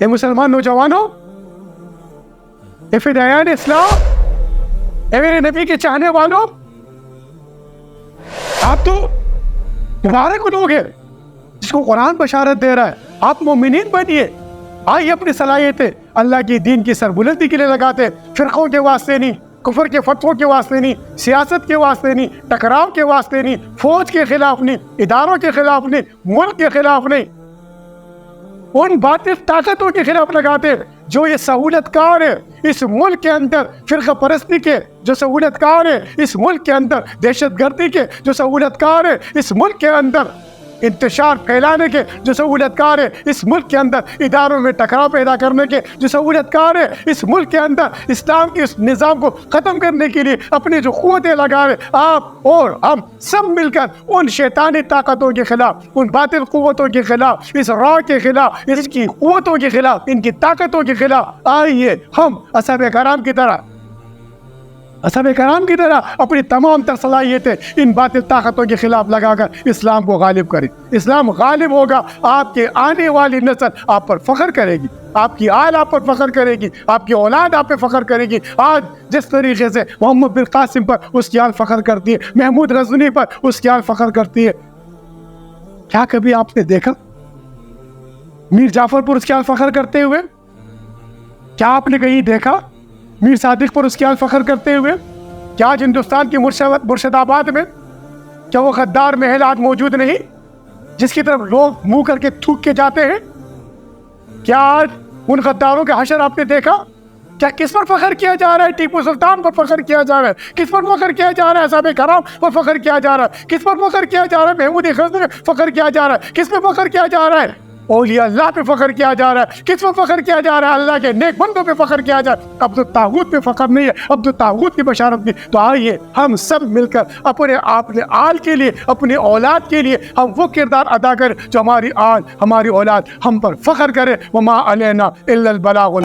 اے مسلمان نوجوانوں، اے فدائیان اسلام، اے میرے نبی کے چاہنے والوں، آپ تو مبارک لوگ ہیں جس کو قرآن بشارت دے رہا ہے. آپ مومنین بنیے. آئیے اپنی صلاحیتیں اللہ کی دین کی سربلندی کے لیے لگاتے، فرقوں کے واسطے نہیں، کفر کے فتووں کے واسطے نہیں، سیاست کے واسطے نہیں، ٹکراؤ کے واسطے نہیں، فوج کے خلاف نہیں، اداروں کے خلاف نہیں، ملک کے خلاف نہیں، ان باطل طاقتوں کے خلاف لگاتے جو یہ سہولت کار ہے اس ملک کے اندر فرقہ پرستی کے، جو سہولت کار ہے اس ملک کے اندر دہشت گردی کے، جو سہولت کار ہے اس ملک کے اندر انتشار پھیلانے کے، جو سہولت کار ہے اس ملک کے اندر اداروں میں ٹکراؤ پیدا کرنے کے، جو سہولت کار ہے اس ملک کے اندر اسلام کے اس نظام کو ختم کرنے کے لیے اپنی جو قوتیں لگا رہے، آپ اور ہم سب مل کر ان شیطانی طاقتوں کے خلاف، ان باطل قوتوں کے خلاف، اس راہ کے خلاف، اس کی قوتوں کے خلاف، ان کی طاقتوں کے خلاف آئیے ہم اصحاب کرام کی طرح اپنی تمام تر صلاحیتیں ان باطل طاقتوں کے خلاف لگا کر اسلام کو غالب کریں. اسلام غالب ہوگا. آپ کے آنے والی نسل آپ پر فخر کرے گی، آپ کی آل آپ پر فخر کرے گی، آپ کی اولاد آپ پہ فخر کرے گی. آج جس طریقے سے محمد بن قاسم پر اس کی آل فخر کرتی ہے، محمود غزنوی پر اس کی آل فخر کرتی ہے، کیا کبھی آپ نے دیکھا میر جعفر پر اس کی آل فخر کرتے ہوئے؟ کیا آپ نے کہیں دیکھا میر صادق پر اس کی آل فخر کرتے ہوئے؟ کیا آج ہندوستان کی مرشد آباد میں کیا وہ غدار محل آج موجود نہیں جس کی طرف لوگ منہ کر کے تھوک کے جاتے ہیں؟ کیا آج ان غداروں کے حشر آپ نے دیکھا؟ کیا کس پر فخر کیا جا رہا ہے؟ ٹیپو سلطان پر فخر کیا جا رہا ہے. کس پر فخر کیا جا رہا ہے؟ اصحاب کرام پر فخر کیا جا رہا ہے. کس پر فخر کیا جا رہا ہے؟ محمود غزنوی پر فخر کیا جا رہا ہے. کس پہ فخر کیا جا رہا ہے؟ اولیاء اللہ پہ فخر کیا جا رہا ہے. کس پہ فخر کیا جا رہا ہے؟ اللہ کے نیک بندوں پہ فخر کیا جا رہا ہے. اب تو طاغوت پہ فخر نہیں ہے، اب تو طاغوت کی بشارت نہیں. تو آئیے ہم سب مل کر اپنے آل کے لیے، اپنی اولاد کے لیے ہم وہ کردار ادا کریں جو ہماری آل، ہماری اولاد ہم پر فخر کرے. وما علینا الا البلاغ.